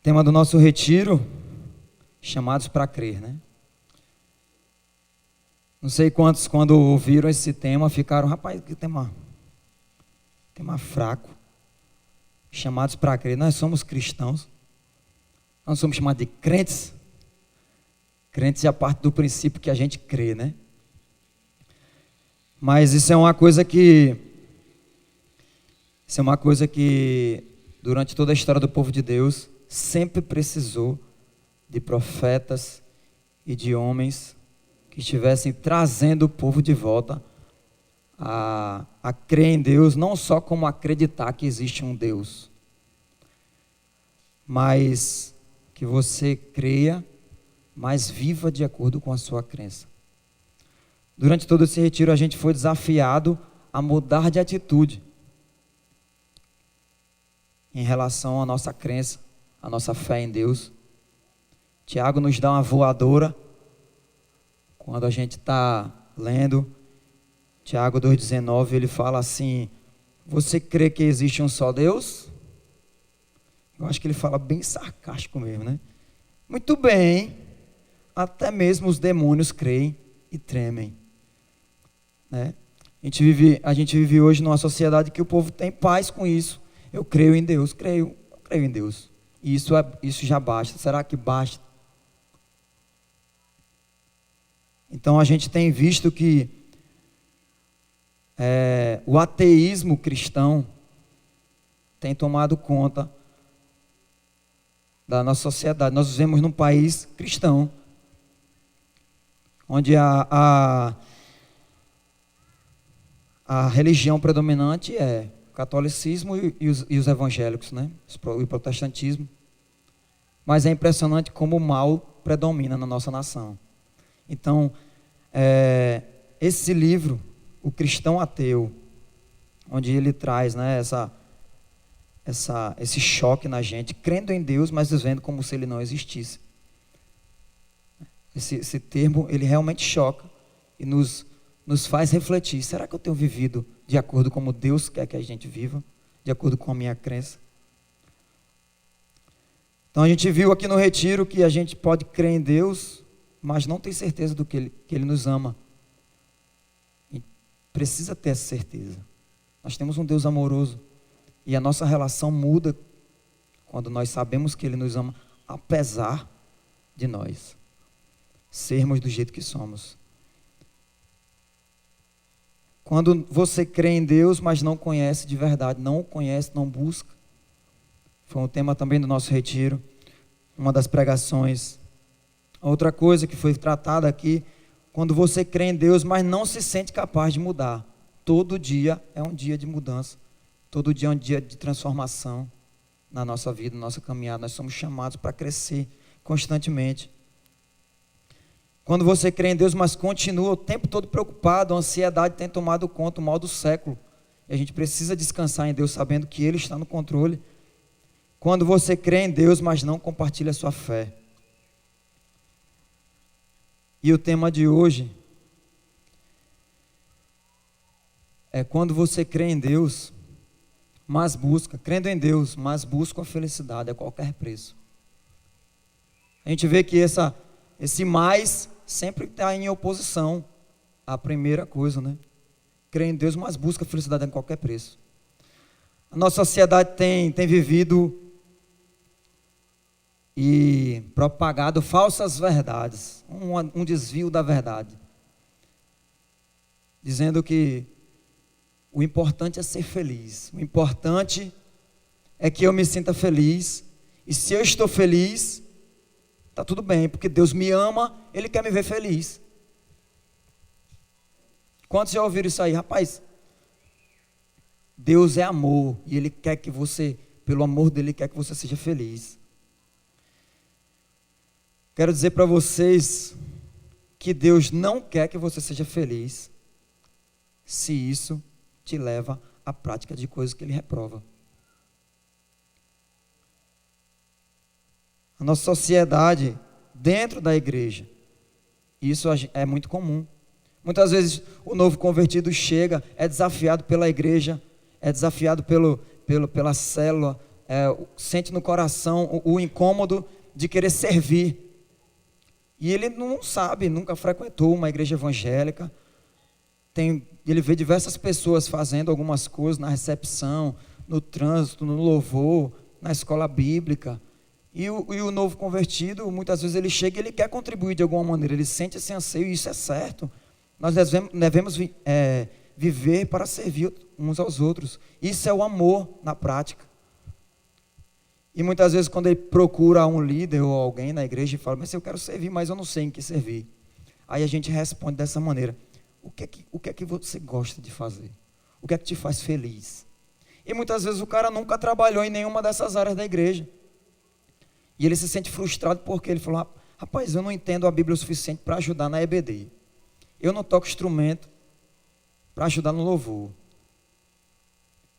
Tema do nosso retiro, chamados para crer, né? Não sei quantos, quando ouviram esse tema, ficaram, rapaz, que tema fraco. Chamados para crer. Nós somos cristãos. Nós somos chamados de crentes. Crentes é a parte do princípio que a gente crê, né? Mas isso é uma coisa que durante toda a história do povo de Deus sempre precisou de profetas e de homens que estivessem trazendo o povo de volta a crer em Deus, não só como acreditar que existe um Deus, mas que você creia, mas viva de acordo com a sua crença. Durante todo esse retiro a gente foi desafiado a mudar de atitude em relação à nossa crença, à nossa fé em Deus. Tiago nos dá uma voadora quando a gente está lendo Tiago 2,19, ele fala assim: você crê que existe um só Deus? Eu acho que ele fala bem sarcástico mesmo, né? Muito bem, até mesmo os demônios creem e tremem, né? A gente vive hoje numa sociedade que o povo tem paz com isso. Eu creio em Deus, creio em Deus. E isso já basta. Será que basta? Então a gente tem visto que o ateísmo cristão tem tomado conta da nossa sociedade. Nós vivemos num país cristão, onde a religião predominante é o catolicismo e os evangélicos, né? O protestantismo. Mas é impressionante como o mal predomina na nossa nação. Então, esse livro, O Cristão Ateu, onde ele traz, né, esse choque na gente, crendo em Deus, mas vivendo como se ele não existisse. Esse termo, ele realmente choca e nos faz refletir. Será que eu tenho vivido de acordo com como Deus quer que a gente viva? De acordo com a minha crença? Então a gente viu aqui no retiro que a gente pode crer em Deus, mas não tem certeza do que Ele nos ama. E precisa ter essa certeza. Nós temos um Deus amoroso. E a nossa relação muda quando nós sabemos que Ele nos ama, apesar de nós sermos do jeito que somos. Quando você crê em Deus, mas não conhece de verdade, não o conhece, não busca. Foi um tema também do nosso retiro, uma das pregações. Outra coisa que foi tratada aqui, quando você crê em Deus, mas não se sente capaz de mudar. Todo dia é um dia de mudança. Todo dia é um dia de transformação na nossa vida, na nossa caminhada. Nós somos chamados para crescer constantemente. Quando você crê em Deus, mas continua o tempo todo preocupado, a ansiedade tem tomado conta, o mal do século. E a gente precisa descansar em Deus, sabendo que Ele está no controle. Quando você crê em Deus, mas não compartilha a sua fé. E o tema de hoje é quando você crê em Deus, mas crendo em Deus, mas busca a felicidade a qualquer preço. A gente vê que esse mais sempre está em oposição à primeira coisa, né? Crê em Deus, mas busca a felicidade a qualquer preço. A nossa sociedade tem vivido e propagado falsas verdades, um desvio da verdade, dizendo que o importante é ser feliz, o importante é que eu me sinta feliz, e se eu estou feliz, está tudo bem, porque Deus me ama, Ele quer me ver feliz. Quantos já ouviram isso aí? Rapaz, Deus é amor, e Ele quer que você, pelo amor dEle, quer que você seja feliz. Quero dizer para vocês que Deus não quer que você seja feliz, se isso te leva à prática de coisas que Ele reprova. A nossa sociedade, dentro da igreja, isso é muito comum. Muitas vezes o novo convertido chega, é desafiado pela igreja, é desafiado pela célula, sente no coração o incômodo de querer servir. E ele não sabe, nunca frequentou uma igreja evangélica. Ele vê diversas pessoas fazendo algumas coisas na recepção, no trânsito, no louvor, na escola bíblica. E o novo convertido, muitas vezes ele chega e ele quer contribuir de alguma maneira. Ele sente esse anseio e isso é certo. Nós devemos viver para servir uns aos outros. Isso é o amor na prática. E muitas vezes quando ele procura um líder ou alguém na igreja e fala, mas eu quero servir, mas eu não sei em que servir. Aí a gente responde dessa maneira, o que é que você gosta de fazer? O que é que te faz feliz? E muitas vezes o cara nunca trabalhou em nenhuma dessas áreas da igreja. E ele se sente frustrado porque ele falou, rapaz, eu não entendo a Bíblia o suficiente para ajudar na EBD. Eu não toco instrumento para ajudar no louvor.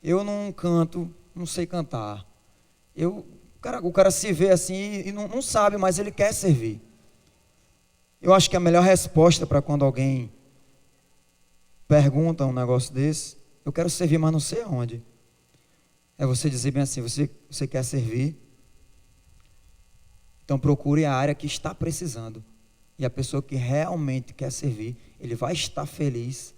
Eu não canto, não sei cantar. O cara se vê assim e não sabe, mas ele quer servir. Eu acho que a melhor resposta para quando alguém pergunta um negócio desse, eu quero servir, mas não sei aonde. É você dizer bem assim, você quer servir? Então procure a área que está precisando. E a pessoa que realmente quer servir, ele vai estar feliz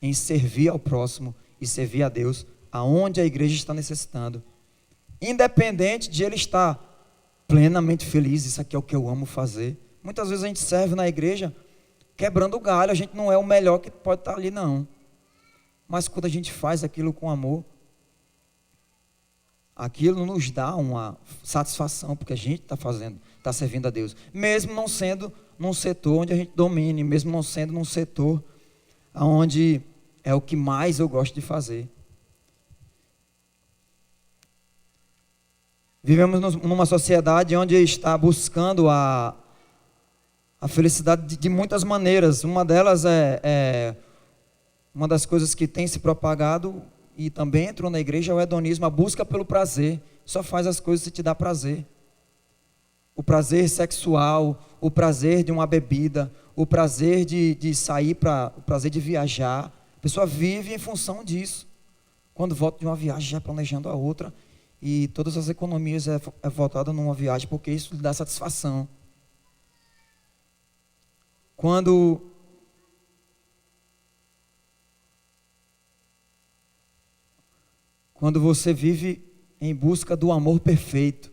em servir ao próximo e servir a Deus aonde a igreja está necessitando. Independente de ele estar plenamente feliz, isso aqui é o que eu amo fazer. Muitas vezes a gente serve na igreja quebrando o galho, a gente não é o melhor que pode estar ali não. Mas quando a gente faz aquilo com amor, aquilo nos dá uma satisfação, porque a gente está servindo a Deus. Mesmo não sendo num setor onde a gente domine, mesmo não sendo num setor onde é o que mais eu gosto de fazer. Vivemos numa sociedade onde está buscando a felicidade de muitas maneiras. Uma delas uma das coisas que tem se propagado e também entrou na igreja é o hedonismo, a busca pelo prazer. Só faz as coisas se te dá prazer. O prazer sexual, o prazer de uma bebida, o prazer de sair, o prazer de viajar. A pessoa vive em função disso. Quando volta de uma viagem, já planejando a outra. E todas as economias é voltada numa viagem, porque isso lhe dá satisfação. Quando você vive em busca do amor perfeito.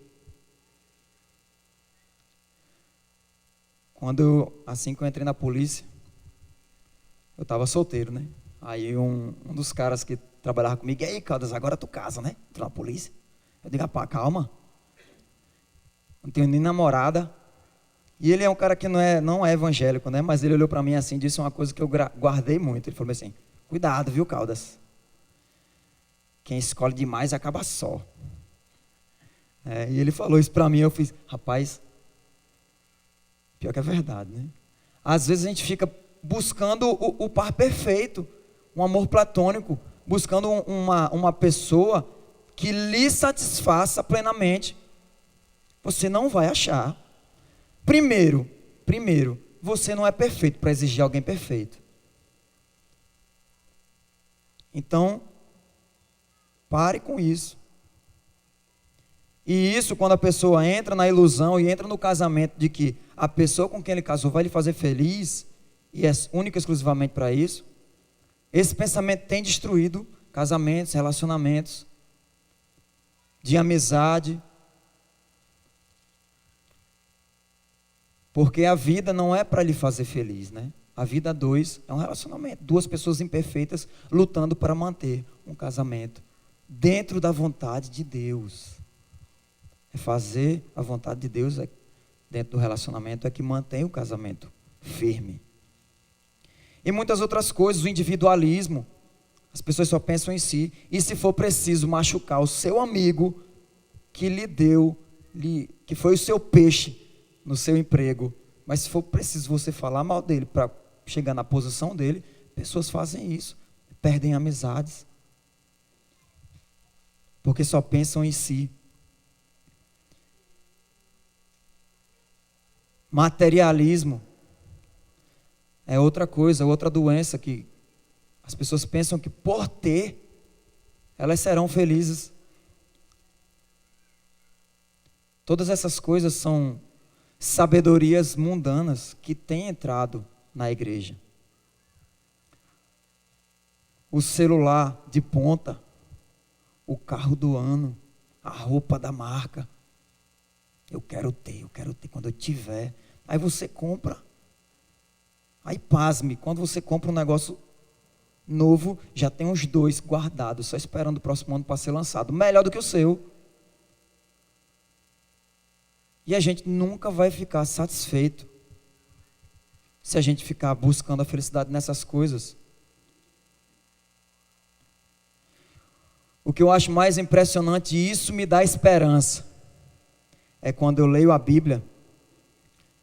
Assim que eu entrei na polícia, eu estava solteiro, né? Aí um dos caras que trabalhava comigo, e aí, Caldas, agora tu casa, né? Entrou na polícia. Eu digo, rapaz, calma. Não tenho nem namorada. E ele é um cara que não é evangélico, né? Mas ele olhou para mim assim, disse uma coisa que eu guardei muito. Ele falou assim, cuidado, viu, Caldas? Quem escolhe demais acaba só. E ele falou isso para mim, eu fiz, rapaz, pior que é verdade, né? Às vezes a gente fica buscando o par perfeito, um amor platônico, buscando uma pessoa que lhe satisfaça plenamente. Você não vai achar. Primeiro, você não é perfeito para exigir alguém perfeito. Então, pare com isso. E isso, quando a pessoa entra na ilusão e entra no casamento de que a pessoa com quem ele casou vai lhe fazer feliz, e é única e exclusivamente para isso, esse pensamento tem destruído casamentos, relacionamentos, de amizade. Porque a vida não é para lhe fazer feliz, né? A vida a dois é um relacionamento. Duas pessoas imperfeitas lutando para manter um casamento dentro da vontade de Deus. Fazer a vontade de Deus dentro do relacionamento é que mantém o casamento firme. E muitas outras coisas, o individualismo. As pessoas só pensam em si. E se for preciso machucar o seu amigo que lhe deu, que foi o seu peixe no seu emprego, mas se for preciso você falar mal dele para chegar na posição dele, pessoas fazem isso, perdem amizades, porque só pensam em si. Materialismo é outra coisa, outra doença que as pessoas pensam que por ter, elas serão felizes. Todas essas coisas são sabedorias mundanas que têm entrado na igreja. O celular de ponta, o carro do ano, a roupa da marca. Eu quero ter quando eu tiver. Aí você compra. Aí pasme, quando você compra um negócio novo, já tem uns 2 guardados, só esperando o próximo ano para ser lançado. Melhor do que o seu. E a gente nunca vai ficar satisfeito se a gente ficar buscando a felicidade nessas coisas. O que eu acho mais impressionante, e isso me dá esperança, é quando eu leio a Bíblia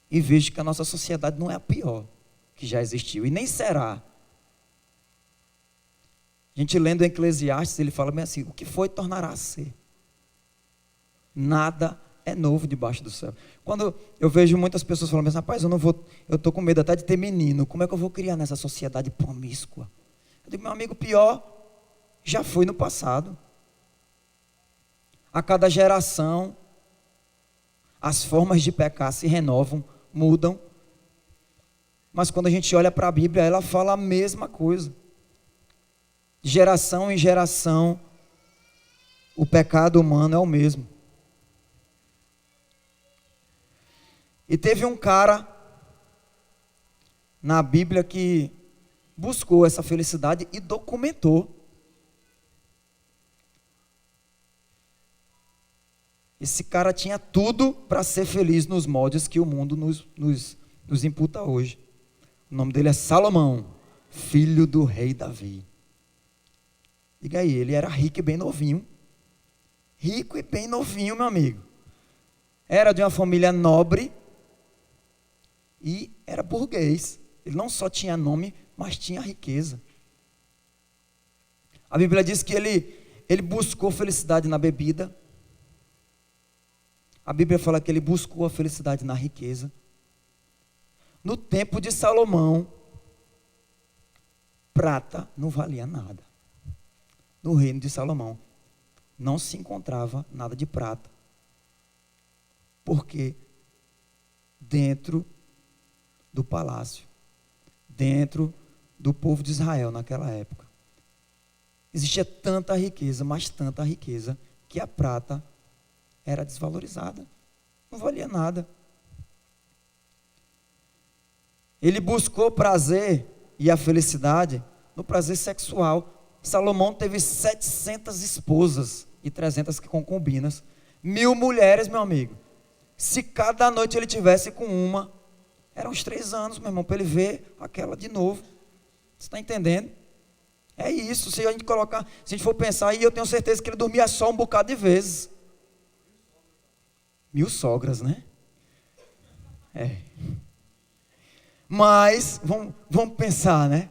e vejo que a nossa sociedade não é a pior que já existiu, e nem será. A gente lendo Eclesiastes, ele fala bem assim: o que foi tornará a ser. Nada é novo debaixo do céu. Quando eu vejo muitas pessoas falando assim: rapaz, eu estou com medo até de ter menino, como é que eu vou criar nessa sociedade promíscua? Eu digo, meu amigo, pior já foi no passado. A cada geração, as formas de pecar se renovam, mudam. Mas quando a gente olha para a Bíblia, ela fala a mesma coisa. De geração em geração, o pecado humano é o mesmo. E teve um cara na Bíblia que buscou essa felicidade e documentou. Esse cara tinha tudo para ser feliz nos moldes que o mundo nos imputa hoje. O nome dele é Salomão, filho do rei Davi. Diga aí, ele era rico e bem novinho. Rico e bem novinho, meu amigo. Era de uma família nobre e era burguês. Ele não só tinha nome, mas tinha riqueza. A Bíblia diz que ele buscou felicidade na bebida. A Bíblia fala que ele buscou a felicidade na riqueza. No tempo de Salomão, prata não valia nada. No reino de Salomão, não se encontrava nada de prata. Porque dentro do palácio, dentro do povo de Israel naquela época, existia tanta riqueza, mas tanta riqueza, que a prata era desvalorizada, não valia nada. Ele buscou prazer e a felicidade no prazer sexual. Salomão teve 700 esposas e 300 concubinas, 1000 mulheres, meu amigo. Se cada noite ele tivesse com uma, eram uns 3 anos, meu irmão, para ele ver aquela de novo. Você está entendendo? É isso. Se a gente for pensar, aí eu tenho certeza que ele dormia só um bocado de vezes. 1000 sogras, né? É. Mas, vamos pensar, né?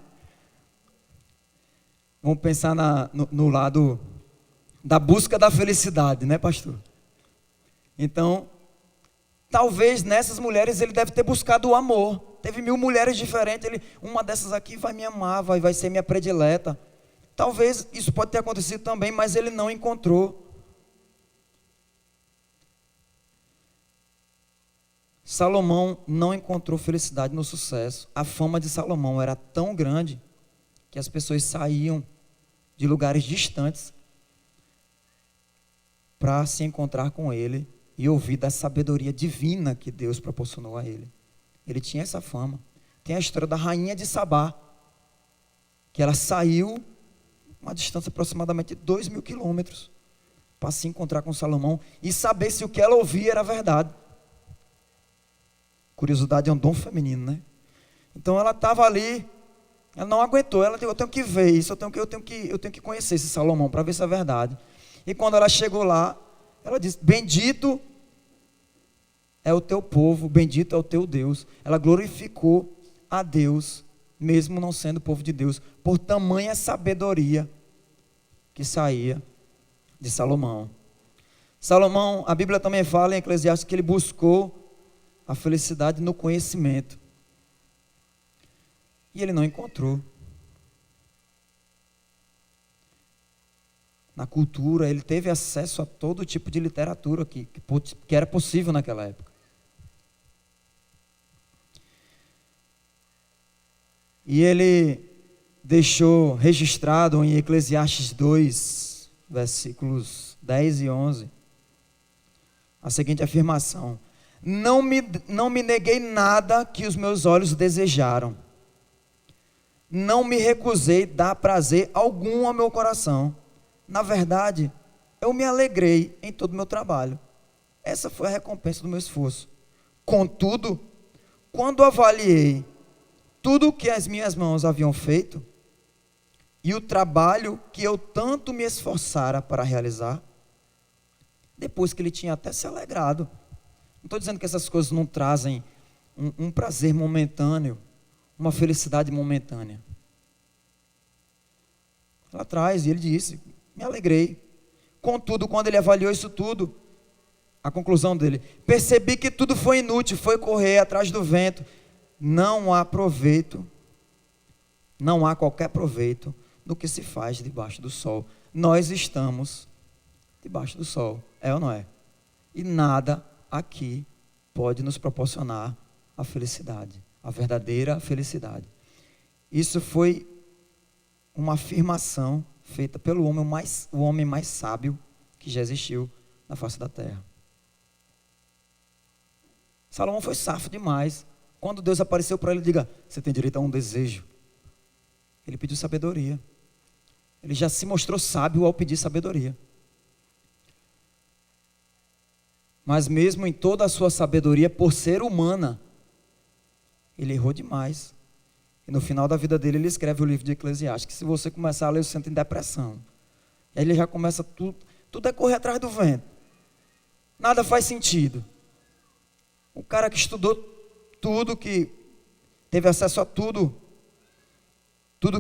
Vamos pensar no lado da busca da felicidade, né, pastor? Então, talvez nessas mulheres ele deve ter buscado o amor. Teve 1000 mulheres diferentes. Uma dessas aqui vai me amar, vai ser minha predileta. Talvez isso pode ter acontecido também, mas ele não encontrou. Salomão não encontrou felicidade no sucesso. A fama de Salomão era tão grande que as pessoas saíam de lugares distantes para se encontrar com ele e ouvir da sabedoria divina que Deus proporcionou a ele. Ele tinha essa fama. Tem a história da rainha de Sabá, que ela saiu uma distância aproximadamente de 2.000 quilômetros para se encontrar com Salomão e saber se o que ela ouvia era verdade. Curiosidade é um dom feminino, né? Então ela estava ali, ela não aguentou, ela disse, eu tenho que ver isso, eu tenho que conhecer esse Salomão para ver se é verdade. E quando ela chegou lá, ela disse, bendito é o teu povo, bendito é o teu Deus. Ela glorificou a Deus, mesmo não sendo povo de Deus, por tamanha sabedoria que saía de Salomão. Salomão, a Bíblia também fala em Eclesiastes que ele buscou a felicidade no conhecimento. E ele não encontrou. na cultura, ele teve acesso a todo tipo de literatura que era possível naquela época. E ele deixou registrado em Eclesiastes 2, versículos 10 e 11, a seguinte afirmação: não me neguei nada que os meus olhos desejaram, não me recusei dar prazer algum ao meu coração. Na verdade, eu me alegrei em todo o meu trabalho. Essa foi a recompensa do meu esforço. Contudo, quando avaliei tudo o que as minhas mãos haviam feito e o trabalho que eu tanto me esforçara para realizar, depois que ele tinha até se alegrado. Não estou dizendo que essas coisas não trazem um prazer momentâneo, uma felicidade momentânea. Ela traz, e ele disse: me alegrei. Contudo, quando ele avaliou isso tudo, a conclusão dele: percebi que tudo foi inútil, foi correr atrás do vento. Não há proveito, não há qualquer proveito no que se faz debaixo do sol. Nós estamos debaixo do sol, é ou não é? E nada aqui pode nos proporcionar a felicidade, a verdadeira felicidade. Isso foi uma afirmação feita pelo homem mais sábio que já existiu na face da terra. Salomão foi safo demais. Quando Deus apareceu para ele, diga: você tem direito a um desejo. Ele pediu sabedoria. Ele já se mostrou sábio ao pedir sabedoria. Mas mesmo em toda a sua sabedoria, por ser humana, ele errou demais. E no final da vida dele, ele escreve o livro de Eclesiastes, que se você começar a ler, você entra em depressão. E aí ele já começa tudo é correr atrás do vento. Nada faz sentido. O cara que estudou tudo, que teve acesso a tudo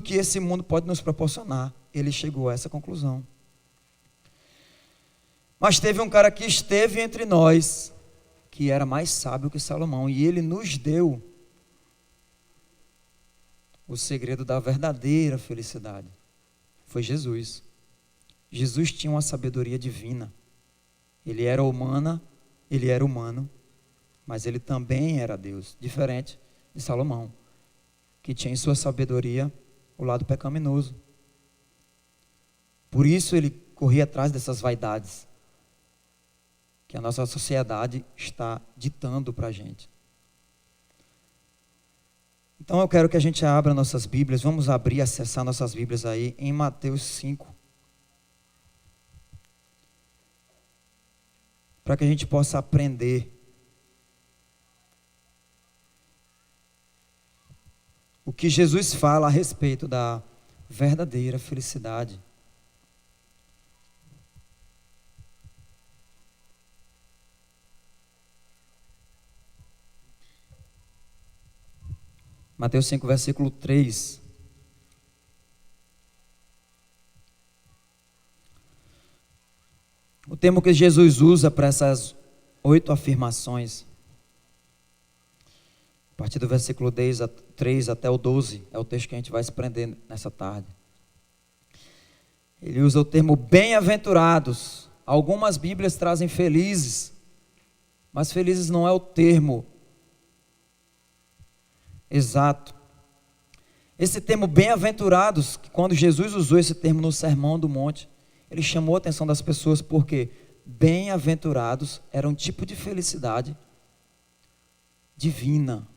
que esse mundo pode nos proporcionar, ele chegou a essa conclusão. Mas teve um cara que esteve entre nós, que era mais sábio que Salomão, e ele nos deu o segredo da verdadeira felicidade. Foi Jesus. Jesus tinha uma sabedoria divina. Ele era humano, mas ele também era Deus, diferente de Salomão, que tinha em sua sabedoria o lado pecaminoso. Por isso ele corria atrás dessas vaidades que a nossa sociedade está ditando para a gente. Então eu quero que a gente abra nossas Bíblias, vamos abrir, acessar nossas Bíblias aí em Mateus 5. Para que a gente possa aprender o que Jesus fala a respeito da verdadeira felicidade. Mateus 5, versículo 3. O termo que Jesus usa para essas 8 afirmações, a partir do versículo 3 até o 12, é o texto que a gente vai se prender nessa tarde. Ele usa o termo bem-aventurados. Algumas Bíblias trazem felizes, mas felizes não é o termo exato. Esse termo bem-aventurados, quando Jesus usou esse termo no Sermão do Monte, ele chamou a atenção das pessoas porque bem-aventurados era um tipo de felicidade divina.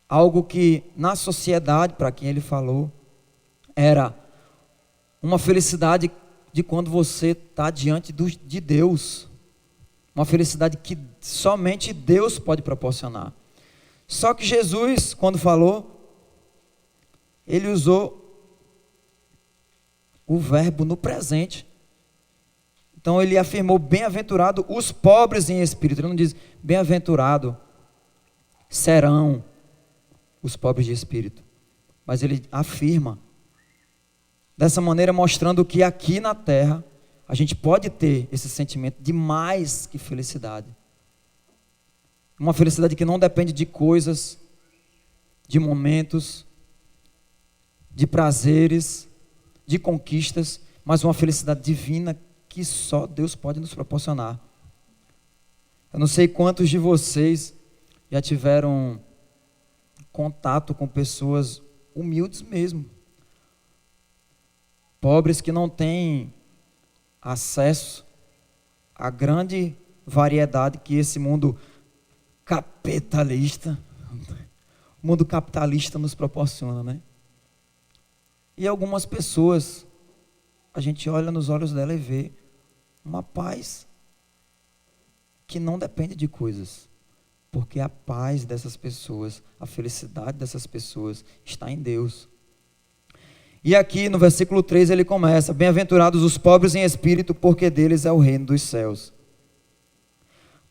Algo que na sociedade, para quem ele falou, era uma felicidade de quando você está diante de Deus. Uma felicidade que somente Deus pode proporcionar. Só que Jesus, quando falou, ele usou o verbo no presente. Então ele afirmou: bem-aventurado os pobres em espírito. Ele não diz bem-aventurado serão os pobres de espírito. Mas ele afirma dessa maneira, mostrando que aqui na terra a gente pode ter esse sentimento de mais que felicidade. Uma felicidade que não depende de coisas, de momentos, de prazeres, de conquistas, mas uma felicidade divina que só Deus pode nos proporcionar. Eu não sei quantos de vocês já tiveram contato com pessoas humildes mesmo, pobres que não têm acesso à grande variedade que esse mundo capitalista nos proporciona, né? E algumas pessoas, a gente olha nos olhos dela e vê uma paz que não depende de coisas, porque a paz dessas pessoas, a felicidade dessas pessoas está em Deus. E aqui no versículo 3 ele começa: bem-aventurados os pobres em espírito, porque deles é o reino dos céus.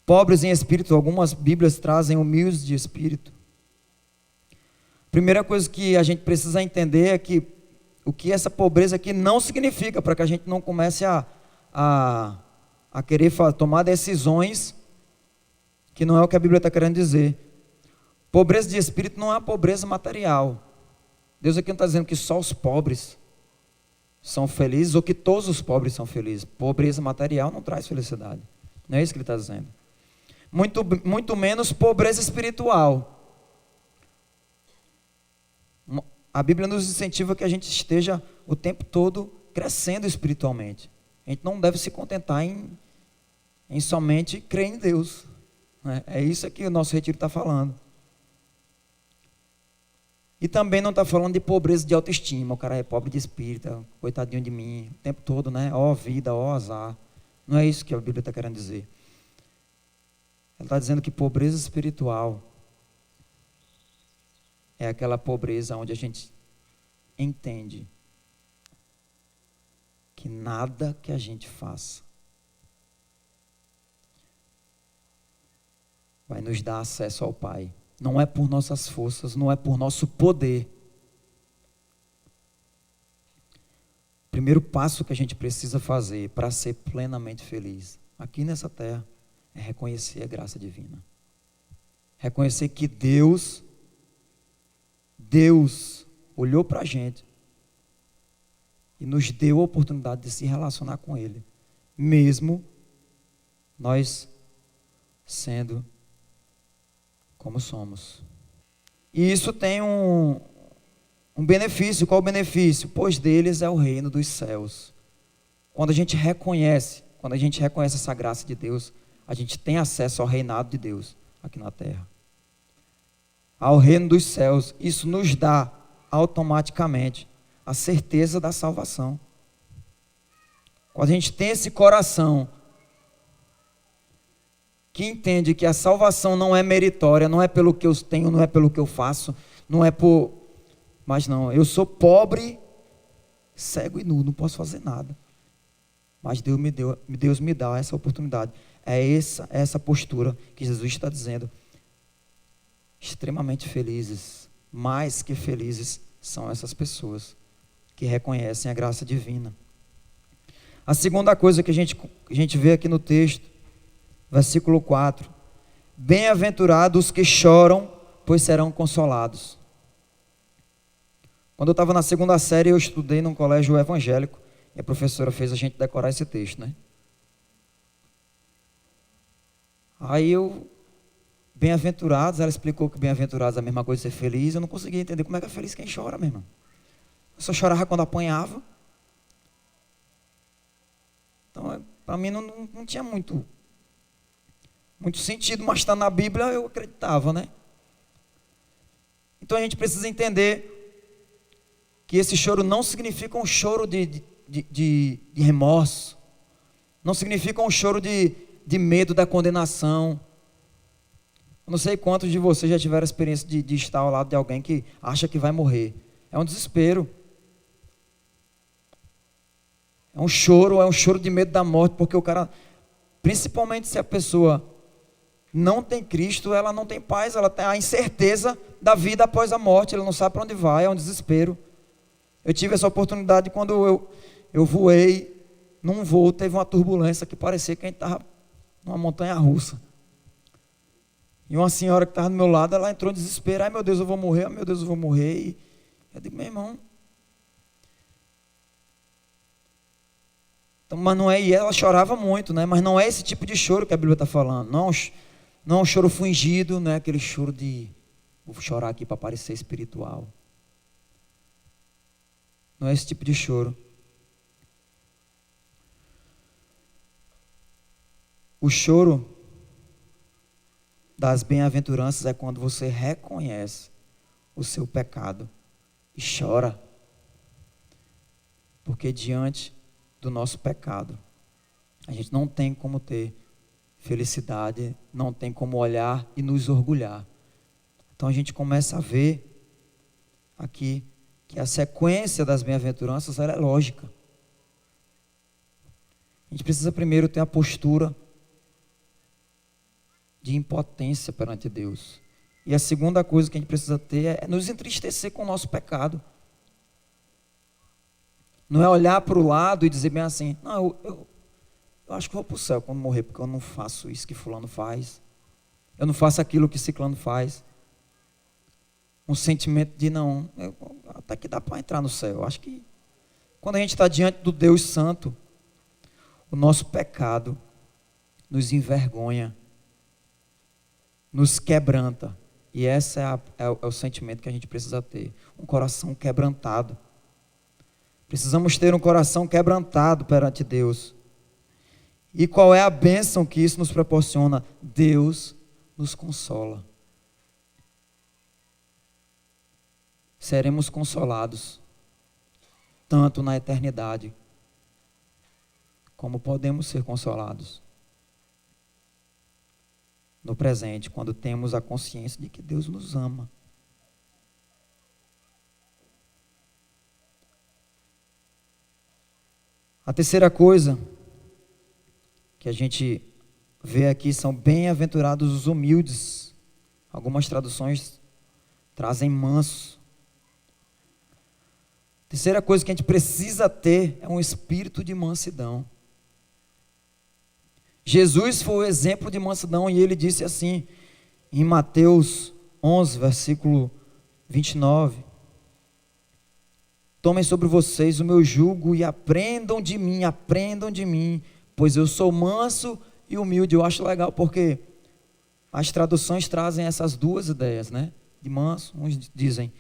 Pobres em espírito, algumas Bíblias trazem humildes de espírito. Primeira coisa que a gente precisa entender é que o que essa pobreza aqui não significa, para que a gente não comece a querer tomar decisões que não é o que a Bíblia está querendo dizer. Pobreza de espírito não é a pobreza material. Deus aqui não está dizendo que só os pobres são felizes ou que todos os pobres são felizes. Pobreza material não traz felicidade. Não é isso que ele está dizendo. Muito menos pobreza espiritual. A Bíblia nos incentiva que a gente esteja o tempo todo crescendo espiritualmente. A gente não deve se contentar em somente crer em Deus, né? É isso que o nosso retiro está falando. E também não está falando de pobreza de autoestima. O cara é pobre de espírito, coitadinho de mim, o tempo todo, né? Ó vida, ó azar. Não é isso que a Bíblia está querendo dizer. Ela está dizendo que pobreza espiritual é aquela pobreza onde a gente entende que nada que a gente faça vai nos dar acesso ao Pai. Não é por nossas forças, não é por nosso poder. O primeiro passo que a gente precisa fazer para ser plenamente feliz aqui nessa terra é reconhecer a graça divina. Reconhecer que Deus olhou para a gente e nos deu a oportunidade de se relacionar com Ele, mesmo nós sendo como somos. E isso tem um benefício. Qual o benefício? Pois deles é o reino dos céus. Quando a gente reconhece essa graça de Deus, a gente tem acesso ao reinado de Deus aqui na terra, ao reino dos céus. Isso nos dá automaticamente a certeza da salvação. Quando a gente tem esse coração que entende que a salvação não é meritória, não é pelo que eu tenho, não é pelo que eu faço, não é por... Mas não, eu sou pobre, cego e nu, não posso fazer nada. Mas Deus me dá essa oportunidade. É essa postura que Jesus está dizendo. Extremamente felizes, mais que felizes, são essas pessoas que reconhecem a graça divina. A segunda coisa que a gente vê aqui no texto, versículo 4: bem-aventurados os que choram, pois serão consolados. Quando eu estava na segunda série, eu estudei num colégio evangélico, e a professora fez a gente decorar esse texto, né? Aí bem-aventurados, ela explicou que bem-aventurados é a mesma coisa de ser feliz. Eu não conseguia entender como é que é feliz quem chora, meu irmão. Eu só chorava quando apanhava. Então, para mim não tinha muito sentido, mas está na Bíblia, eu acreditava, né? Então a gente precisa entender que esse choro não significa um choro de remorso, não significa um choro de medo da condenação. Eu não sei quantos de vocês já tiveram a experiência de estar ao lado de alguém que acha que vai morrer. É um desespero. É um choro de medo da morte, porque o cara, principalmente se a pessoa não tem Cristo, ela não tem paz, ela tem a incerteza da vida após a morte, ela não sabe para onde vai, é um desespero. Eu tive essa oportunidade quando eu voei num voo, teve uma turbulência que parecia que a gente estava numa montanha russa. E uma senhora que estava do meu lado, ela entrou em desespero. Ai meu Deus, eu vou morrer, ai meu Deus, eu vou morrer. E eu digo, meu irmão, Então, mas não é, e ela chorava muito, né? Mas não é esse tipo de choro que a Bíblia está falando. Não, não é um choro fingido, não é aquele choro de vou chorar aqui para parecer espiritual. Não é esse tipo de choro. O choro das bem-aventuranças é quando você reconhece o seu pecado e chora. Porque diante do nosso pecado, a gente não tem como ter felicidade, não tem como olhar e nos orgulhar. Então a gente começa a ver aqui que a sequência das bem-aventuranças ela é lógica. A gente precisa primeiro ter a postura de impotência perante Deus. E a segunda coisa que a gente precisa ter é nos entristecer com o nosso pecado. Não é olhar para o lado e dizer bem assim, não, eu acho que vou para o céu quando morrer, porque eu não faço isso que fulano faz. Eu não faço aquilo que ciclano faz. Um sentimento de não, até que dá para entrar no céu. Eu acho que quando a gente está diante do Deus Santo, o nosso pecado nos envergonha, nos quebranta. E esse é o sentimento que a gente precisa ter. Um coração quebrantado. Precisamos ter um coração quebrantado perante Deus. E qual é a bênção que isso nos proporciona? Deus nos consola. Seremos consolados, tanto na eternidade, como podemos ser consolados no presente, quando temos a consciência de que Deus nos ama. A terceira coisa que a gente vê aqui são bem-aventurados os humildes. Algumas traduções trazem mansos. A terceira coisa que a gente precisa ter é um espírito de mansidão. Jesus foi o exemplo de mansidão e ele disse assim, em Mateus 11, versículo 29. Tomem sobre vocês o meu jugo e aprendam de mim, pois eu sou manso e humilde. Eu acho legal porque as traduções trazem essas duas ideias, né? De manso, uns dizem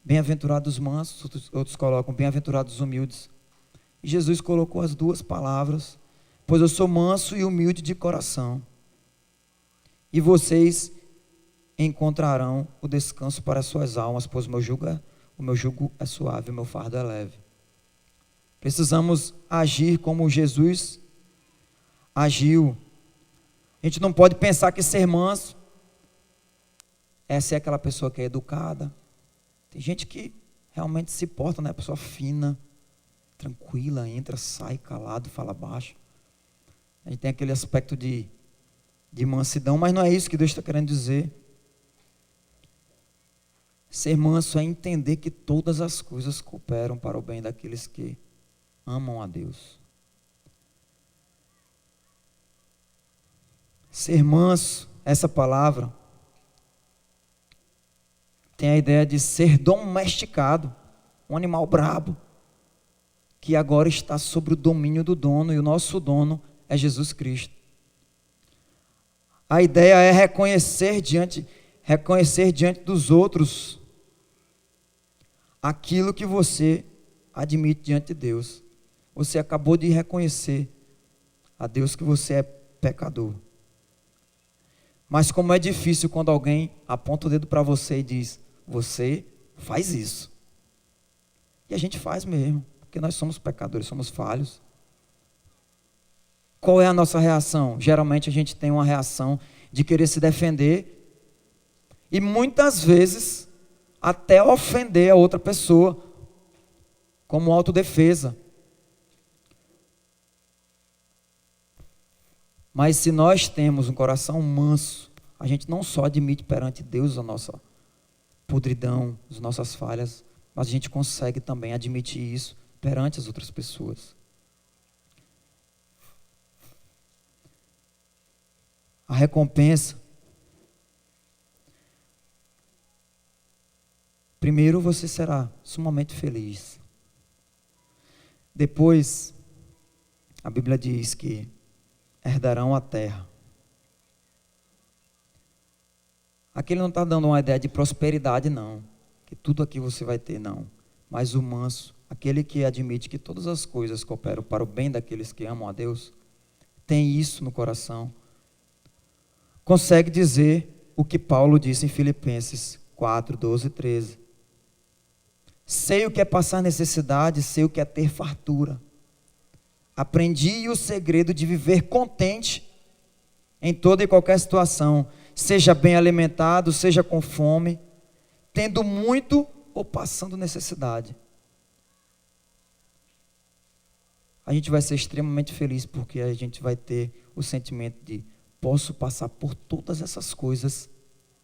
bem-aventurados mansos, outros colocam bem-aventurados humildes. E Jesus colocou as duas palavras, pois eu sou manso e humilde de coração. E vocês encontrarão o descanso para as suas almas, pois o meu jugo é suave, o meu fardo é leve. Precisamos agir como Jesus agiu. A gente não pode pensar que ser manso é ser aquela pessoa que é educada. Tem gente que realmente se porta, né? Pessoa fina, tranquila, entra, sai, calado, fala baixo. A gente tem aquele aspecto de mansidão, mas não é isso que Deus está querendo dizer. Ser manso é entender que todas as coisas cooperam para o bem daqueles que amam a Deus. Ser manso, essa palavra, tem a ideia de ser domesticado, um animal brabo, que agora está sob o domínio do dono, e o nosso dono é Jesus Cristo. A ideia é reconhecer diante dos outros aquilo que você admite diante de Deus. Você acabou de reconhecer a Deus que você é pecador. Mas como é difícil quando alguém aponta o dedo para você e diz, você faz isso. E a gente faz mesmo, porque nós somos pecadores, somos falhos. Qual é a nossa reação? Geralmente a gente tem uma reação de querer se defender e muitas vezes até ofender a outra pessoa, como autodefesa. Mas se nós temos um coração manso, a gente não só admite perante Deus a nossa podridão, as nossas falhas, mas a gente consegue também admitir isso perante as outras pessoas. A recompensa. Primeiro você será sumamente feliz. Depois, A Bíblia diz que herdarão a terra. Aqui ele não está dando uma ideia de prosperidade, não. Que tudo aqui você vai ter, não. Mas o manso, aquele que admite que todas as coisas cooperam para o bem daqueles que amam a Deus, tem isso no coração, consegue dizer o que Paulo disse em Filipenses 4, 12 e 13. Sei o que é passar necessidade, sei o que é ter fartura. Aprendi o segredo de viver contente em toda e qualquer situação, seja bem alimentado, seja com fome, tendo muito ou passando necessidade. A gente vai ser extremamente feliz porque a gente vai ter o sentimento de posso passar por todas essas coisas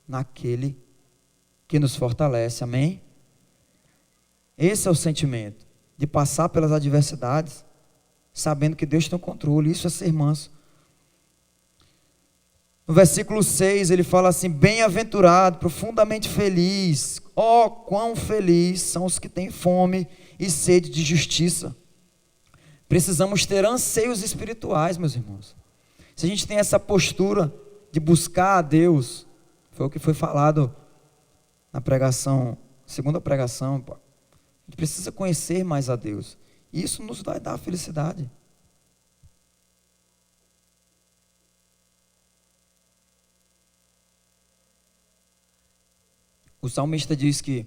naquele que nos fortalece, amém? Esse é o sentimento, de passar pelas adversidades, sabendo que Deus tem o controle, isso é ser manso. No versículo 6 ele fala assim, bem-aventurado, profundamente feliz, quão feliz são os que têm fome e sede de justiça. Precisamos ter anseios espirituais, meus irmãos. Se a gente tem essa postura de buscar a Deus, foi o que foi falado na pregação, segunda pregação, a gente precisa conhecer mais a Deus. Isso nos vai dar felicidade. O salmista diz que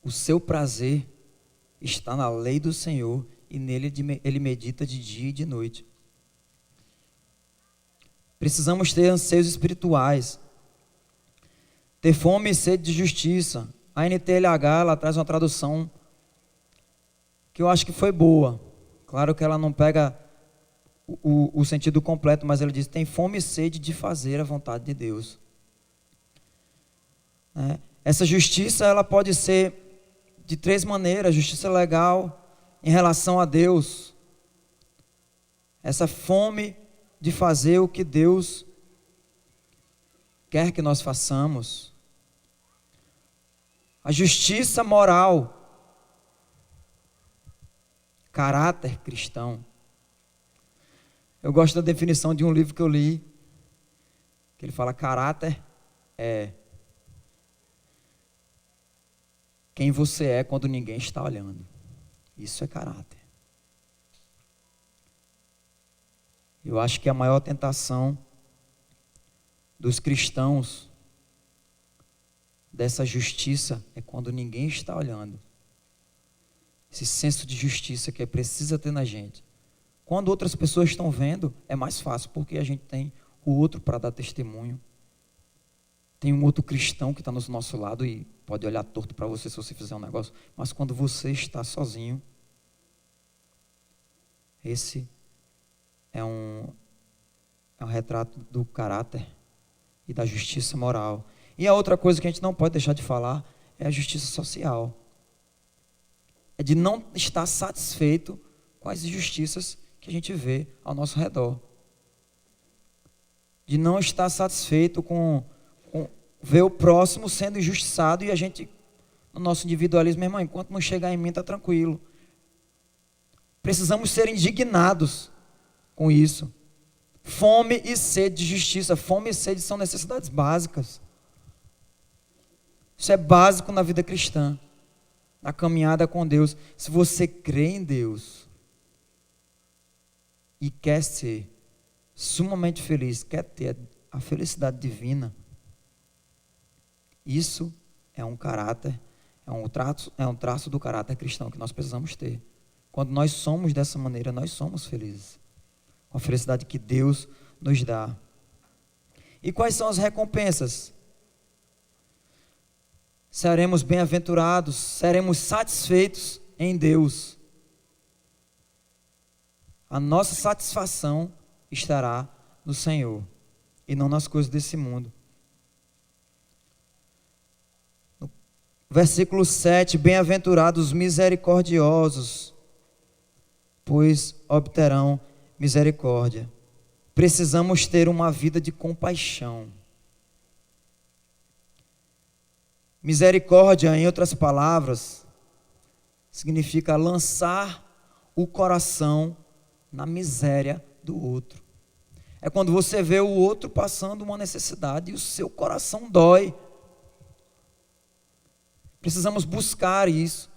o seu prazer está na lei do Senhor e nele ele medita de dia e de noite. Precisamos ter anseios espirituais, ter fome e sede de justiça. A NTLH ela traz uma tradução que eu acho que foi boa. Claro que ela não pega o sentido completo, mas ela diz, tem fome e sede de fazer a vontade de Deus. Essa justiça ela pode ser de três maneiras: justiça legal em relação a Deus, essa fome de fazer o que Deus quer que nós façamos, a justiça moral, caráter cristão. Eu gosto da definição de um livro que eu li, que ele fala: caráter é quem você é quando ninguém está olhando. Isso é caráter. Eu acho que a maior tentação dos cristãos dessa justiça é quando ninguém está olhando. Esse senso de justiça que precisa ter na gente. Quando outras pessoas estão vendo, é mais fácil, porque a gente tem o outro para dar testemunho. Tem um outro cristão que está no nosso lado e pode olhar torto para você se você fizer um negócio. Mas quando você está sozinho, esse é um retrato do caráter e da justiça moral. E a outra coisa que a gente não pode deixar de falar é a justiça social. É de não estar satisfeito com as injustiças que a gente vê ao nosso redor. De não estar satisfeito com ver o próximo sendo injustiçado e a gente, no nosso individualismo, irmão, enquanto não chegar em mim, está tranquilo. Precisamos ser indignados com isso. Fome e sede de justiça. Fome e sede são necessidades básicas. Isso é básico na vida cristã, na caminhada com Deus. Se você crê em Deus e quer ser sumamente feliz, quer ter a felicidade divina, isso é um caráter, é um traço do caráter cristão que nós precisamos ter. Quando nós somos dessa maneira, nós somos felizes, com a felicidade que Deus nos dá. E quais são as recompensas? Seremos bem-aventurados, seremos satisfeitos em Deus. A nossa satisfação estará no Senhor e não nas coisas desse mundo. No versículo 7, bem-aventurados os misericordiosos, pois obterão misericórdia. Precisamos ter uma vida de compaixão. Misericórdia, em outras palavras, significa lançar o coração na miséria do outro. É quando você vê o outro passando uma necessidade e o seu coração dói. Precisamos buscar isso.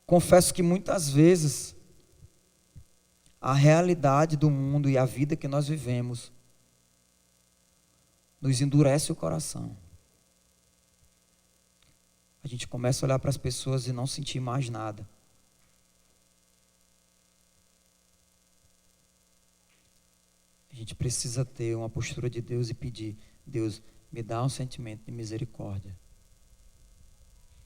Confesso que muitas vezes a realidade do mundo e a vida que nós vivemos nos endurece o coração. A gente começa a olhar para as pessoas e não sentir mais nada. A gente precisa ter uma postura de Deus e pedir: Deus, me dá um sentimento de misericórdia.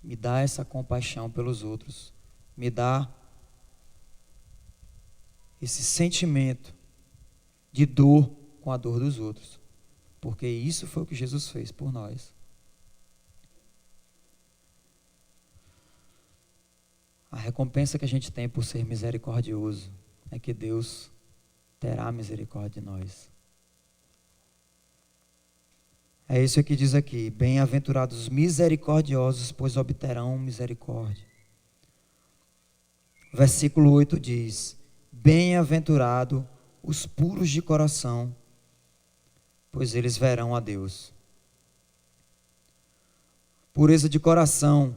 Me dá essa compaixão pelos outros. Me dá esse sentimento de dor com a dor dos outros. Porque isso foi o que Jesus fez por nós. A recompensa que a gente tem por ser misericordioso é que Deus terá misericórdia de nós. É isso que diz aqui: bem-aventurados os misericordiosos, pois obterão misericórdia. Versículo 8 diz: bem-aventurado os puros de coração, pois eles verão a Deus. Pureza de coração.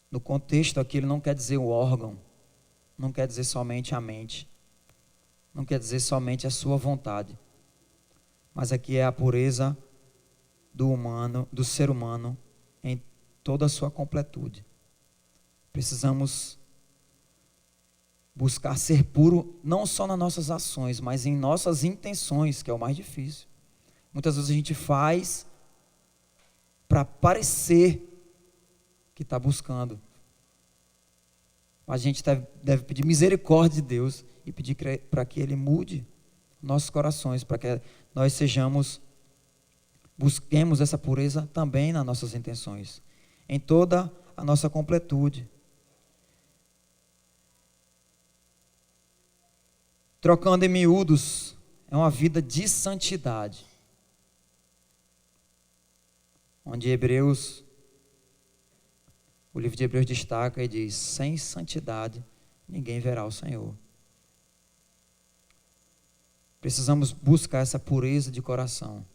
No contexto aqui, ele não quer dizer o órgão, não quer dizer somente a mente, não quer dizer somente a sua vontade, mas aqui é a pureza do humano, do ser humano em toda a sua completude. Precisamos buscar ser puro não só nas nossas ações, mas em nossas intenções, que é o mais difícil. Muitas vezes a gente faz para parecer que está buscando. Mas a gente deve pedir misericórdia de Deus e pedir para que Ele mude nossos corações, para que nós busquemos essa pureza também nas nossas intenções, em toda a nossa completude. Trocando em miúdos, é uma vida de santidade, onde o livro de Hebreus destaca e diz: sem santidade ninguém verá o Senhor. Precisamos buscar essa pureza de coração,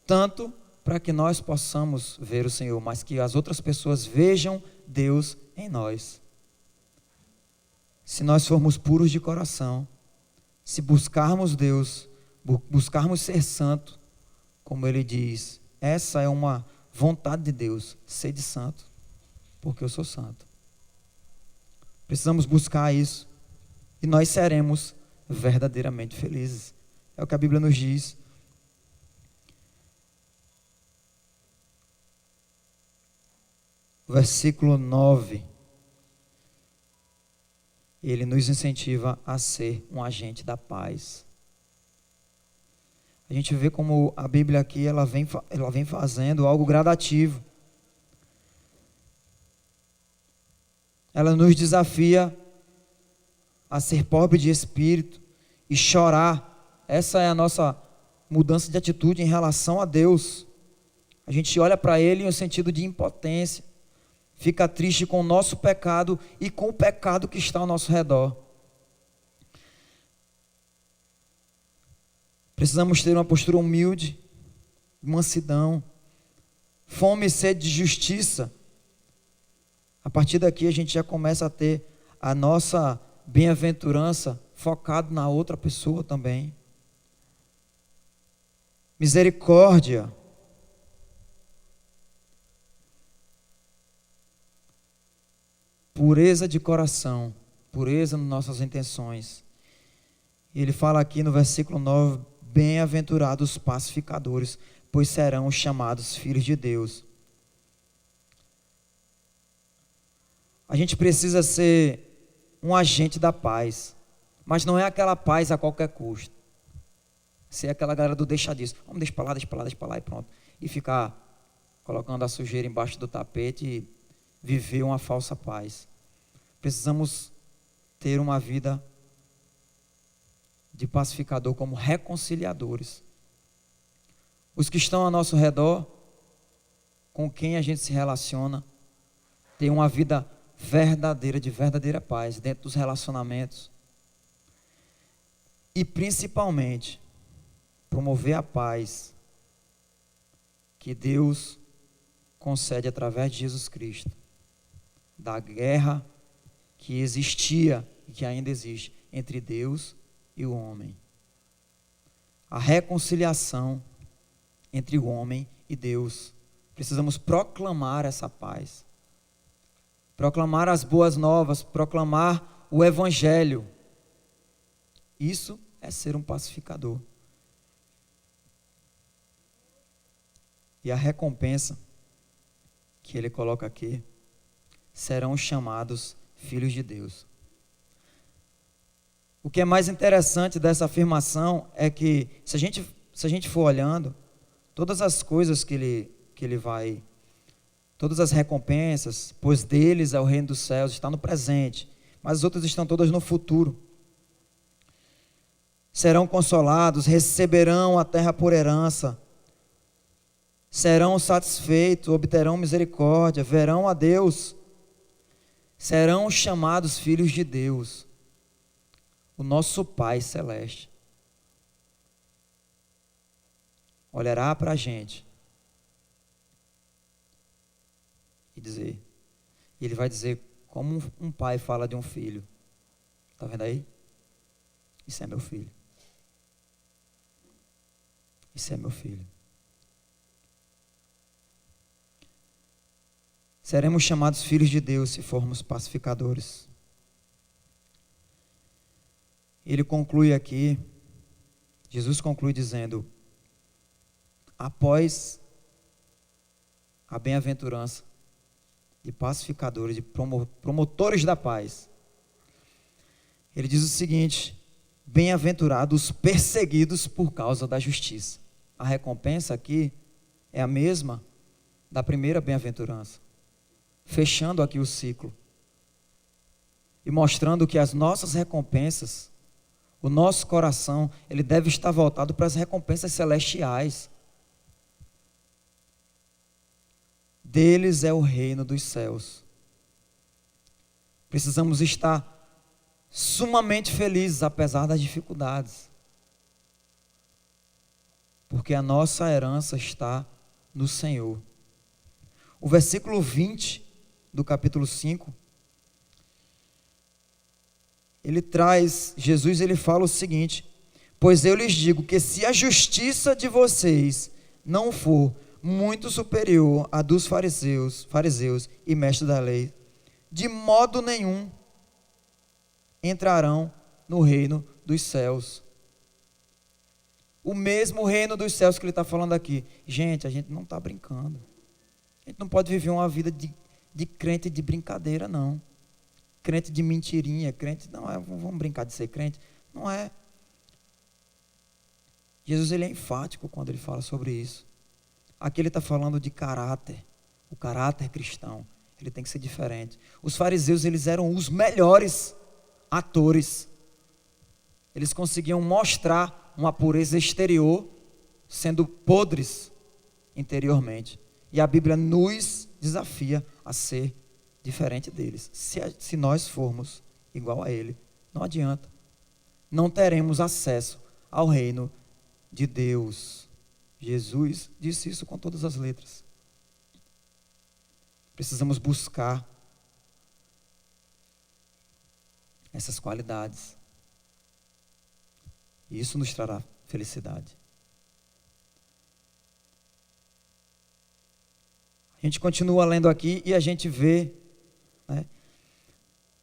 tanto para que nós possamos ver o Senhor, mas que as outras pessoas vejam Deus em nós. Se nós formos puros de coração, se buscarmos Deus, buscarmos ser santo, como Ele diz, essa é uma vontade de Deus, sede santo, porque eu sou santo. Precisamos buscar isso e nós seremos verdadeiramente felizes. É o que a Bíblia nos diz. Versículo 9. Ele nos incentiva a ser um agente da paz. A gente vê como a Bíblia aqui ela vem fazendo algo gradativo. Ela nos desafia a ser pobre de espírito e chorar. Essa é a nossa mudança de atitude em relação a Deus. A gente olha para Ele em um sentido de impotência. Fica triste com o nosso pecado e com o pecado que está ao nosso redor. Precisamos ter uma postura humilde, mansidão, fome e sede de justiça. A partir daqui a gente já começa a ter a nossa bem-aventurança focado na outra pessoa também. Misericórdia. Pureza de coração, pureza nas nossas intenções. E ele fala aqui no versículo 9: bem-aventurados os pacificadores, pois serão chamados filhos de Deus. A gente precisa ser um agente da paz, mas não é aquela paz a qualquer custo. Ser aquela galera do deixa disso, vamos deixar para lá, deixa para lá, deixa para lá e pronto. E ficar colocando a sujeira embaixo do tapete e viver uma falsa paz. Precisamos ter uma vida de pacificador como reconciliadores. Os que estão ao nosso redor com quem a gente se relaciona, ter uma vida verdadeira, de verdadeira paz dentro dos relacionamentos. E principalmente, promover a paz que Deus concede através de Jesus Cristo, da guerra que existia e que ainda existe entre Deus e o homem. A reconciliação entre o homem e Deus. Precisamos proclamar essa paz. Proclamar as boas novas, proclamar o evangelho. Isso é ser um pacificador. E a recompensa que ele coloca aqui, serão chamados filhos de Deus. O que é mais interessante dessa afirmação é que, se a gente for olhando, todas as coisas que ele vai, todas as recompensas, pois deles é o reino dos céus, está no presente, mas as outras estão todas no futuro. Serão consolados, receberão a terra por herança, serão satisfeitos, obterão misericórdia, verão a Deus, serão chamados filhos de Deus, o nosso Pai Celeste. Olhará para a gente e ele vai dizer como um pai fala de um filho. Está vendo aí? Isso é meu filho. Isso é meu filho. Seremos chamados filhos de Deus se formos pacificadores. Ele conclui aqui, Jesus conclui dizendo, após a bem-aventurança de pacificadores, de promotores da paz, ele diz o seguinte: bem-aventurados os perseguidos por causa da justiça. A recompensa aqui é a mesma da primeira bem-aventurança, fechando aqui o ciclo e mostrando que as nossas recompensas, o nosso coração, ele deve estar voltado para as recompensas celestiais. Deles é o reino dos céus. Precisamos estar sumamente felizes apesar das dificuldades, porque a nossa herança está no Senhor. O versículo 20 do capítulo 5, Jesus fala o seguinte: pois eu lhes digo que se a justiça de vocês não for muito superior à dos fariseus e mestres da lei, de modo nenhum entrarão no reino dos céus. O mesmo reino dos céus que ele está falando aqui. Gente, a gente não está brincando. A gente não pode viver uma vida de crente de brincadeira, não. Crente de mentirinha, crente, não é, vamos brincar de ser crente. Não é. Jesus, ele é enfático quando ele fala sobre isso. Aqui ele está falando de caráter, o caráter cristão, ele tem que ser diferente. Os fariseus, eles eram os melhores atores. Eles conseguiam mostrar uma pureza exterior, sendo podres interiormente. E a Bíblia nos desafia a ser diferente deles. Se nós formos igual a ele, não adianta. Não teremos acesso ao reino de Deus. Jesus disse isso com todas as letras. Precisamos buscar essas qualidades. E isso nos trará felicidade. A gente continua lendo aqui e a gente vê, né?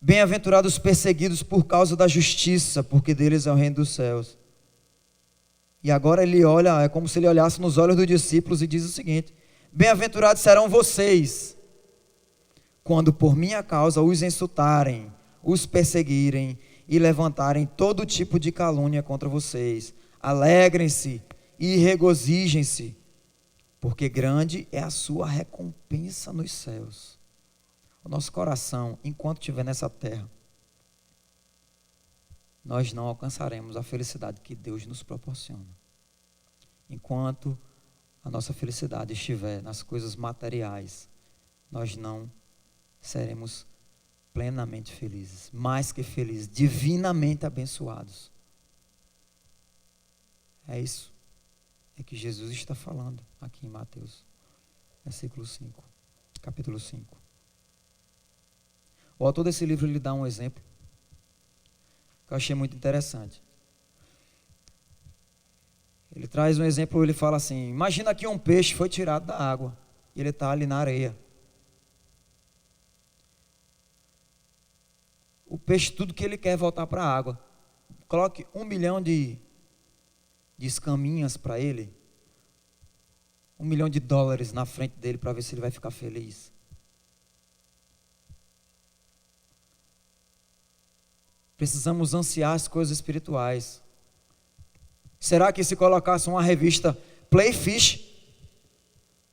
Bem-aventurados os perseguidos por causa da justiça, porque deles é o reino dos céus. E agora ele olha, é como se ele olhasse nos olhos dos discípulos e diz o seguinte: bem-aventurados serão vocês, quando por minha causa os insultarem, os perseguirem e levantarem todo tipo de calúnia contra vocês. Alegrem-se e regozijem-se, porque grande é a sua recompensa nos céus. O nosso coração, enquanto estiver nessa terra, nós não alcançaremos a felicidade que Deus nos proporciona. Enquanto a nossa felicidade estiver nas coisas materiais, nós não seremos plenamente felizes, mais que felizes, divinamente abençoados. É isso que Jesus está falando aqui em Mateus, versículo 5, capítulo 5. O autor desse livro, ele dá um exemplo que eu achei muito interessante. Ele traz um exemplo, ele fala assim: imagina que um peixe foi tirado da água e ele está ali na areia. O peixe, tudo que ele quer é voltar para a água. Coloque 1 milhão de escaminhas para ele, $1 milhão na frente dele para ver se ele vai ficar feliz. Precisamos ansiar as coisas espirituais. Será que se colocasse uma revista Playfish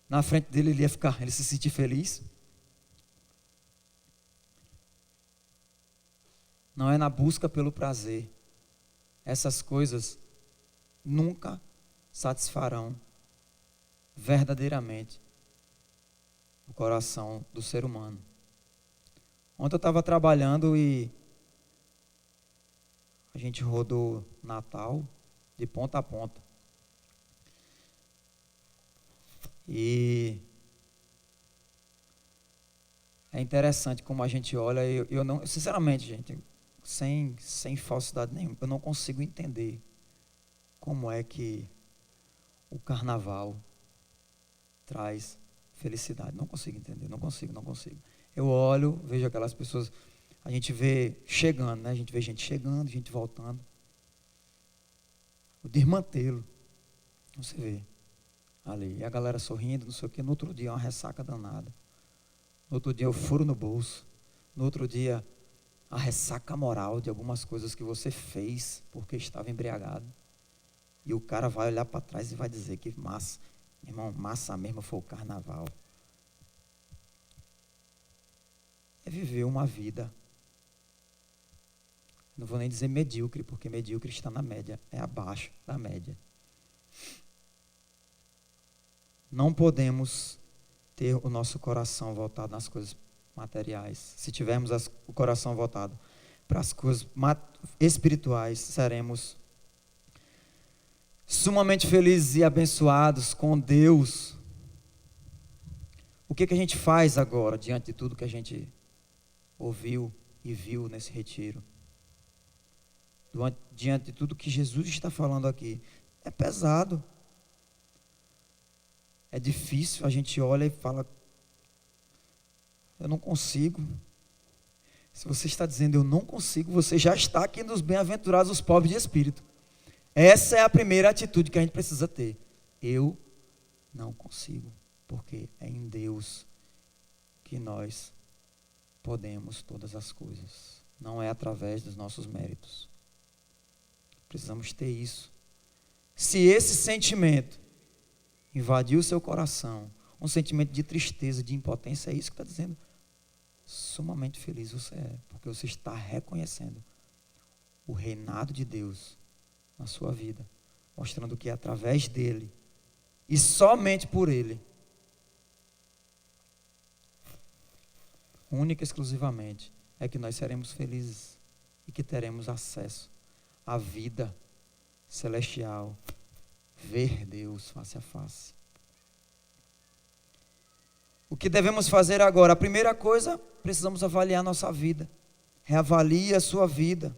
na frente dele, ele ia se sentir feliz? Não é na busca pelo prazer. Essas coisas nunca satisfarão verdadeiramente o coração do ser humano. Ontem eu estava trabalhando e a gente rodou Natal de ponta a ponta. E é interessante como a gente olha. Eu não, sinceramente, gente, sem falsidade nenhuma, eu não consigo entender como é que o carnaval traz felicidade. Não consigo entender, não consigo. Eu olho, vejo aquelas pessoas, a gente vê chegando, né? A gente vê gente chegando, gente voltando. O desmantelo, você vê ali, e a galera sorrindo, não sei o que. No outro dia uma ressaca danada, no outro dia o furo no bolso, no outro dia a ressaca moral de algumas coisas que você fez porque estava embriagado. E o cara vai olhar para trás e vai dizer que massa, irmão, massa mesmo foi o carnaval. É viver uma vida, não vou nem dizer medíocre, porque medíocre está na média, é abaixo da média. Não podemos ter o nosso coração voltado nas coisas materiais. Se tivermos o coração voltado para as coisas espirituais, seremos sumamente felizes e abençoados com Deus. O que a gente faz agora, diante de tudo que a gente ouviu e viu nesse retiro? Diante de tudo que Jesus está falando aqui, é pesado. É difícil, a gente olha e fala, eu não consigo. Se você está dizendo eu não consigo, você já está aqui nos bem-aventurados os pobres de espírito. Essa é a primeira atitude que a gente precisa ter. Eu não consigo, porque é em Deus que nós podemos todas as coisas. Não é através dos nossos méritos. Precisamos ter isso. Se esse sentimento invadir o seu coração, um sentimento de tristeza, de impotência, é isso que está dizendo. Sumamente feliz você é, porque você está reconhecendo o reinado de Deus na sua vida, mostrando que é através dele e somente por ele, única e exclusivamente, é que nós seremos felizes e que teremos acesso à vida celestial, ver Deus face a face. O que devemos fazer agora? A primeira coisa, precisamos avaliar nossa vida. Reavalie a sua vida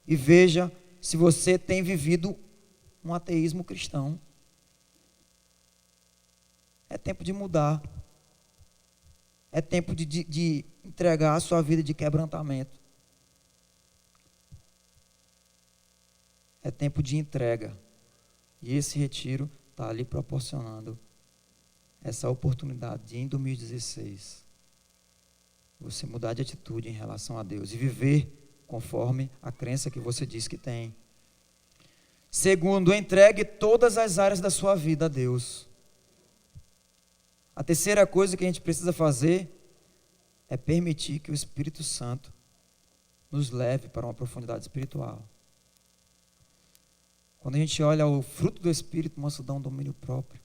e veja se você tem vivido um ateísmo cristão. É tempo de mudar. É tempo de entregar a sua vida de quebrantamento. É tempo de entrega. E esse retiro está ali proporcionando essa oportunidade de, em 2016, você mudar de atitude em relação a Deus e viver conforme a crença que você diz que tem. Segundo, entregue todas as áreas da sua vida a Deus. A terceira coisa que a gente precisa fazer é permitir que o Espírito Santo nos leve para uma profundidade espiritual. Quando a gente olha o fruto do Espírito, mansidão, domínio próprio,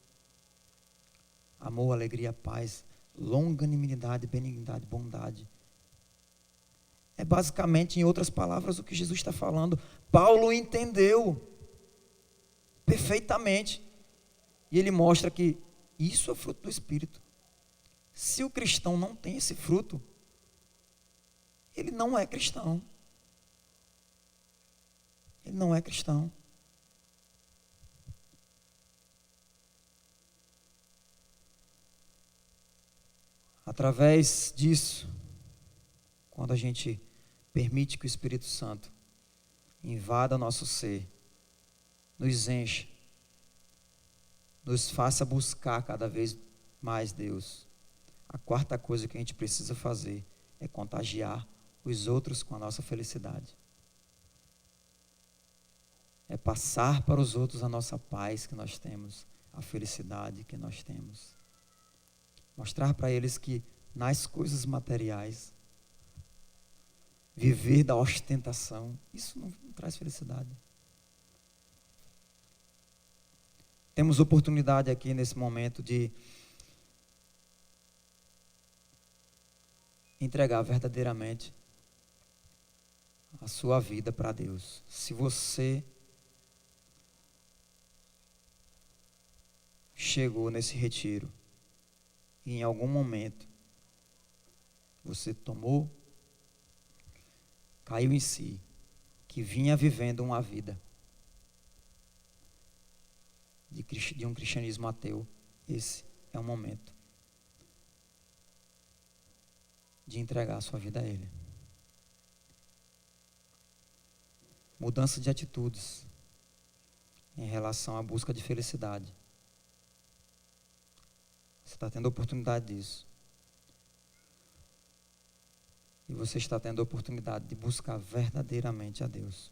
amor, alegria, paz, longanimidade, benignidade, bondade. É basicamente, em outras palavras, o que Jesus está falando. Paulo entendeu perfeitamente. E ele mostra que isso é fruto do Espírito. Se o cristão não tem esse fruto, ele não é cristão. Ele não é cristão. Através disso, quando a gente permite que o Espírito Santo invada nosso ser, nos enche, nos faça buscar cada vez mais Deus. A quarta coisa que a gente precisa fazer é contagiar os outros com a nossa felicidade. É passar para os outros a nossa paz que nós temos, a felicidade que nós temos. Mostrar para eles que nas coisas materiais, viver da ostentação, isso não traz felicidade. Temos oportunidade aqui nesse momento de entregar verdadeiramente a sua vida para Deus. Se você chegou nesse retiro e em algum momento você caiu em si, que vinha vivendo uma vida de um cristianismo ateu, esse é o momento de entregar a sua vida a Ele. Mudança de atitudes em relação à busca de felicidade. Você está tendo a oportunidade disso. E você está tendo a oportunidade de buscar verdadeiramente a Deus.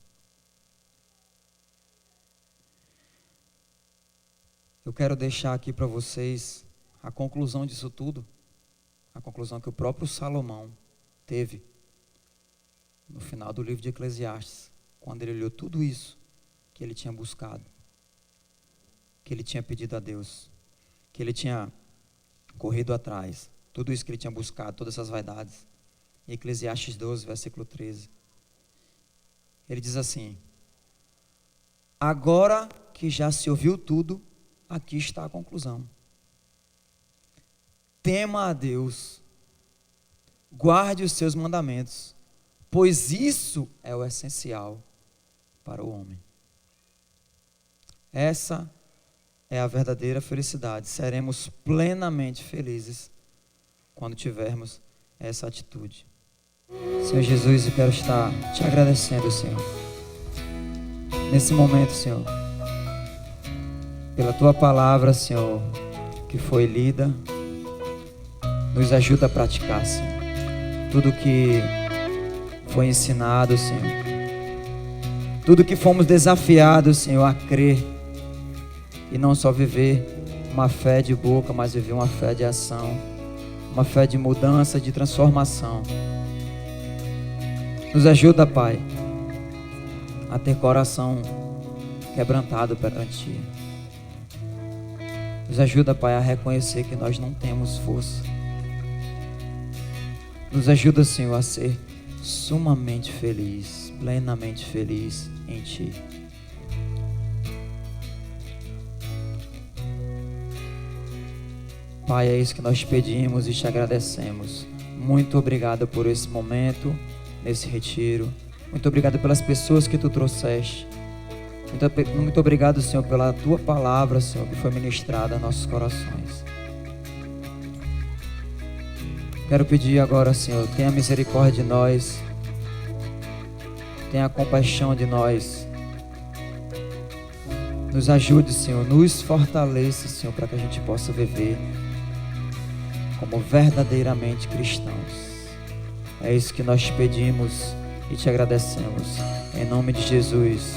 Eu quero deixar aqui para vocês a conclusão disso tudo. A conclusão que o próprio Salomão teve no final do livro de Eclesiastes, quando ele olhou tudo isso que ele tinha buscado, que ele tinha pedido a Deus, que ele tinha corrido atrás, tudo isso que ele tinha buscado, todas essas vaidades. Em Eclesiastes 12, versículo 13, ele diz assim: agora que já se ouviu tudo, aqui está a conclusão. Tema a Deus, guarde os seus mandamentos, pois isso é o essencial para o homem. Essa é a verdadeira felicidade. Seremos plenamente felizes quando tivermos essa atitude. Senhor Jesus, eu quero estar te agradecendo, Senhor, nesse momento, Senhor, pela tua palavra, Senhor, que foi lida. Nos ajuda a praticar, Senhor, tudo que foi ensinado, Senhor, tudo que fomos desafiados, Senhor, a crer, e não só viver uma fé de boca, mas viver uma fé de ação, uma fé de mudança, de transformação. Nos ajuda, Pai, a ter coração quebrantado perante Ti. Nos ajuda, Pai, a reconhecer que nós não temos força. Nos ajuda, Senhor, a ser sumamente feliz, plenamente feliz em Ti. Pai, é isso que nós pedimos e te agradecemos. Muito obrigado por esse momento, nesse retiro. Muito obrigado pelas pessoas que Tu trouxeste. Muito obrigado, Senhor, pela Tua palavra, Senhor, que foi ministrada a nossos corações. Quero pedir agora, Senhor, tenha misericórdia de nós, tenha compaixão de nós, nos ajude, Senhor, nos fortaleça, Senhor, para que a gente possa viver como verdadeiramente cristãos. É isso que nós te pedimos e te agradecemos, em nome de Jesus.